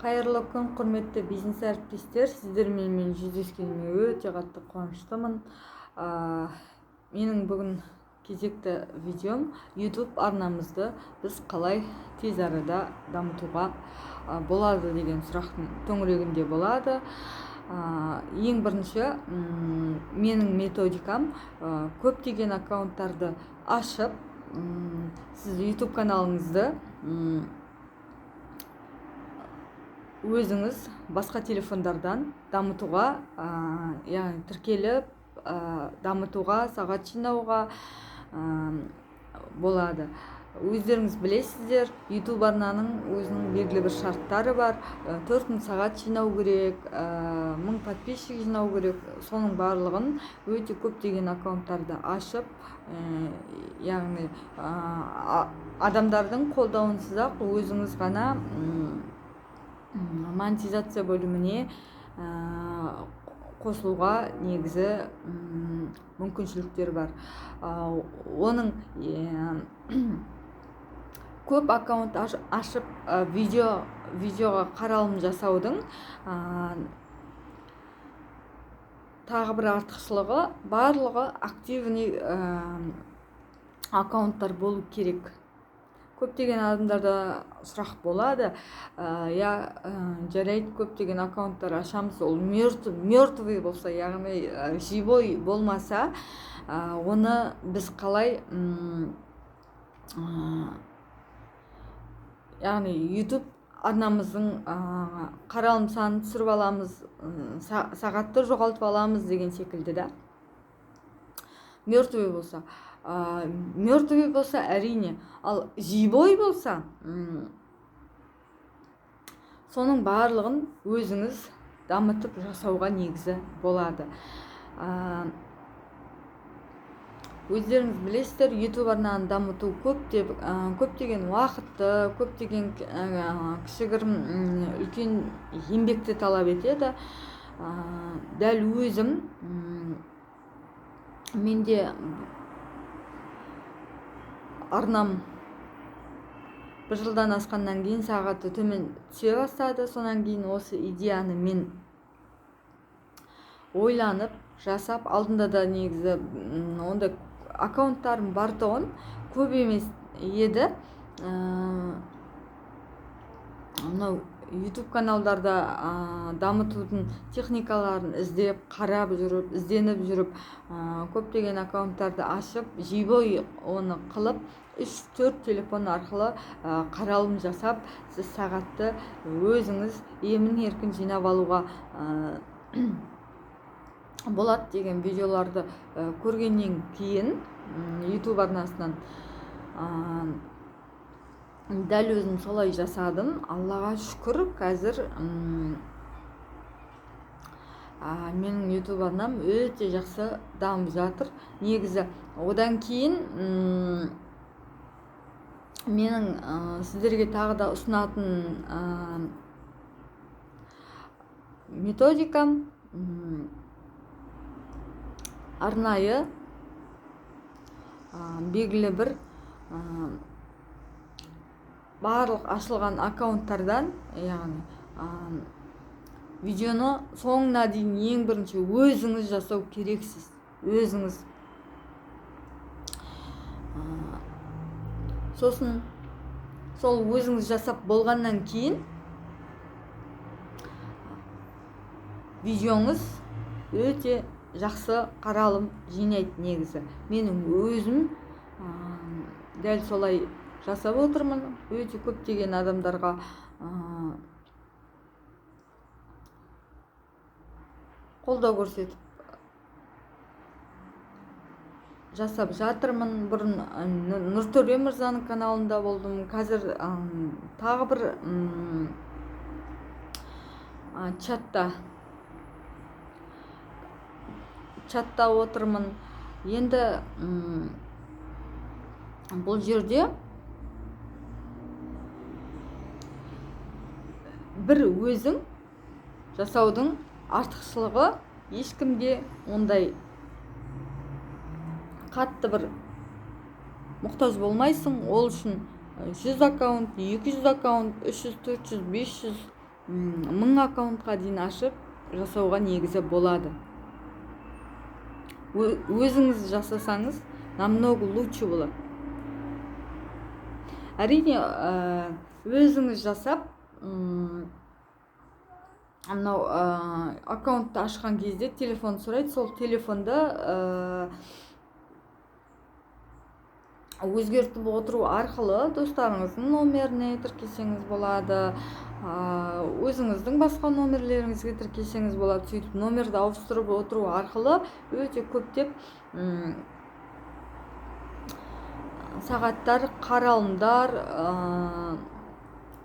Қайырлы күн, құрметті бизнес әріптестер. Сіздермен мен жүздескеніме өте қатты қуаныштымын. Менің бүгін кезекті видеом YouTube арнамызды біз қалай тез арада дамытуға болады деген сұрақтың төңірегінде болады. Ең бірінші менің методикам көптеген аккаунттарды ашып, сіз YouTube каналыңызды өзіңіз басқа телефондардан дамытуға, яғни тіркеліп дамытуға, сағат жинауға болады. Өздеріңіз білесіздер, YouTube арнаның өзінің белгілі бір шарттары бар. 4000 сағат жинау керек, 1000 подписчик жинау керек. Соның барлығын өте көптеген аккаунттарды ашып, яғни адамдардың қолдауынсыз ақ өзіңіз ғана монетизация бөліміне қосылуға негізі мүмкіншіліктер бар. Оның көп аккаунт ашып видеоға қаралым жасаудың тағы бір артықшылығы, барлығы активный аккаунттар болу керек. Көптеген адамдарда сұрақ болады, жарайды, көптеген аккаунттар ашамыз, ол мертвый болса, яғни живой болмаса, оны біз қалай, яғни YouTube арнамыздың қаралым санын түсіріп аламыз, сағатты жоғалтып аламыз деген секілді да. Мертвый болса әрине, ал живой болса, соның барлығын өзіңіз дамытып жасауға негізі болады. Өздеріңіз білесіздер, YouTube арнаны дамыту көптеген уақытты, көптеген кішігірім үлкен еңбекті талап етеді. Дәл өзім, менде арнам бір жылдан асқаннан кейін сағаты төмен түсе бастады. Сонан кейін осы идеяны мен ойланып, жасап, алдында да негізі онда аккаунттарым бар тұғын, көп емес еді. YouTube каналдарда дамытудың техникаларын іздеп, қарап жүріп, ізденіп жүріп, көптеген аккаунттарды ашып, живой оны қылып, 3-4 телефон арқылы қаралым жасап, сіз сағатты өзіңіз емін-еркін жинап алуға болады деген видеоларды көргеннен кейін YouTube арнасынан дәл өзім солай жасадым. Аллаға шүкір, қазір менің YouTube арнам өте жақсы дамып жатыр. Негізі одан кейін менің сіздерге тағы да ұсынатын методикам арнайы белгілі бір барлық ашылған аккаунттардан, яғни видеоны соңына дейін ең бірінші өзіңіз жасау керексіз. Өзіңіз. Сосын сол өзіңіз жасап болғаннан кейін видеоңыз өте жақсы қаралым жинайды негізі. Менің өзім дәл солай жасап отырмын. Өте көптеген адамдарға қолдау көрсетіп жасап жатырмын. Бұрын Нұртөре мырзаның каналында болдым. Қазір тағы бір чатта отырмын. Енді бұл жерде бір өзің жасаудың артықшылығы, ешкімде ондай қатты бір мұқтаж болмайсың. Ол үшін 100 аккаунт, 200 аккаунт, 300, 400, 500 1000 аккаунтқа дейін ашып жасауға негізі болады. Өзіңіз жасасаңыз намного лучше болады. Әрине өзіңіз жасап анау аккаунтты ашқан кезде телефон сұрайды. Сол телефонды өзгертіп отыру арқылы достарыңыздың номеріне тіркесеңіз болады, өзіңіздің басқа номерлеріңізге тіркесеңіз болады. Сөйтіп номерді ауыстырып отыру арқылы өте көптеп сағаттар, қаралымдар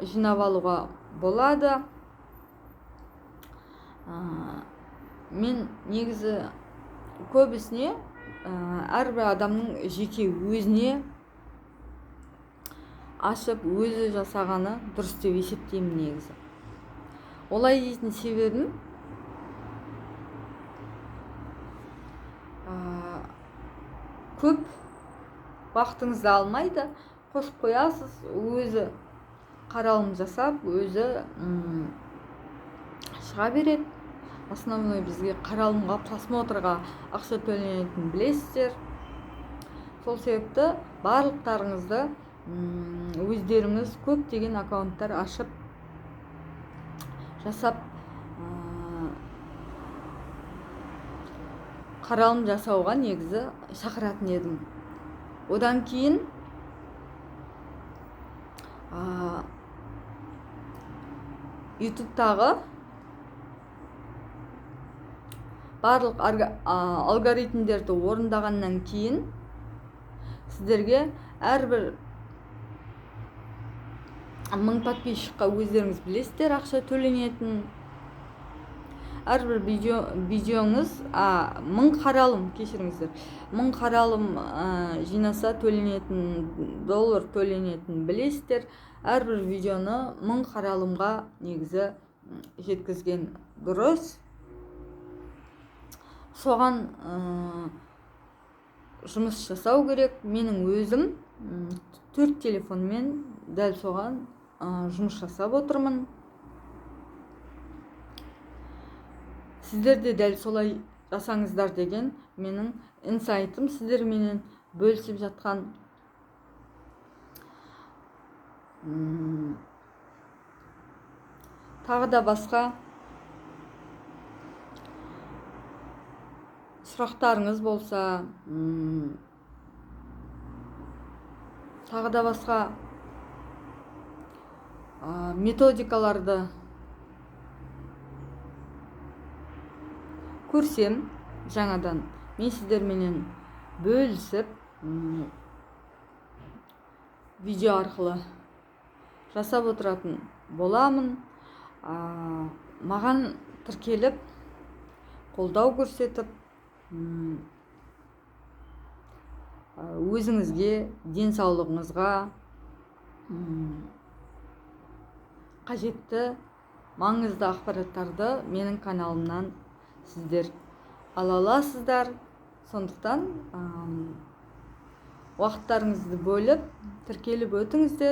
жинап алуға болады. Мен негізі көбісіне әрбір адамның жеке өзіне ашып өзі жасағаны дұрыс деп есептеймін негізі. Олай дейтін себебім көп уақытыңызды алмайды, қосып қоясыз, өзі қаралым жасап, өзі шыға береді. Основной бізге қаралымға, просмотрға ақша төленетінін білесіздер. Сол себепті барлықтарыңызды өздеріңіз көптеген аккаунттар ашып жасап қаралым жасауға негізі шақыратын едім. Одан кейін ютубтағы барлық алгоритмдерді орындағаннан кейін сіздерге әрбір 1000 подписчикқа өздеріңіз білесіздер ақша төленетін. Әрбір видеоңыз 1000 қаралым, кешіріңіздер, 1000 қаралым жинаса төленетін, доллар төленетін білесіздер. Әрбір видеоны 1000 қаралымға негізі жеткізген дұрыс. Соған жұмыс жасау керек. Менің өзім 4 телефонмен дәл соған жұмыс жасап отырмын. Сіздер де дәл солай жасаңыздар деген менің инсайтым, сіздерменен бөлісіп жатқан. Тағы да басқа сұрақтарыңыз болса, тағы да басқа методикаларды көрсем, жаңадан мен сіздерменен бөлісіп видео арқылы жасап отыратын боламын. Маған тіркеліп, қолдау көрсетіп, өзіңізге, денсаулығыңызға қажетті маңызды ақпараттарды менің каналымнан сіздер ала аласыздар. Сондықтан уақыттарыңызды бөліп, тіркеліп өтіңіздер.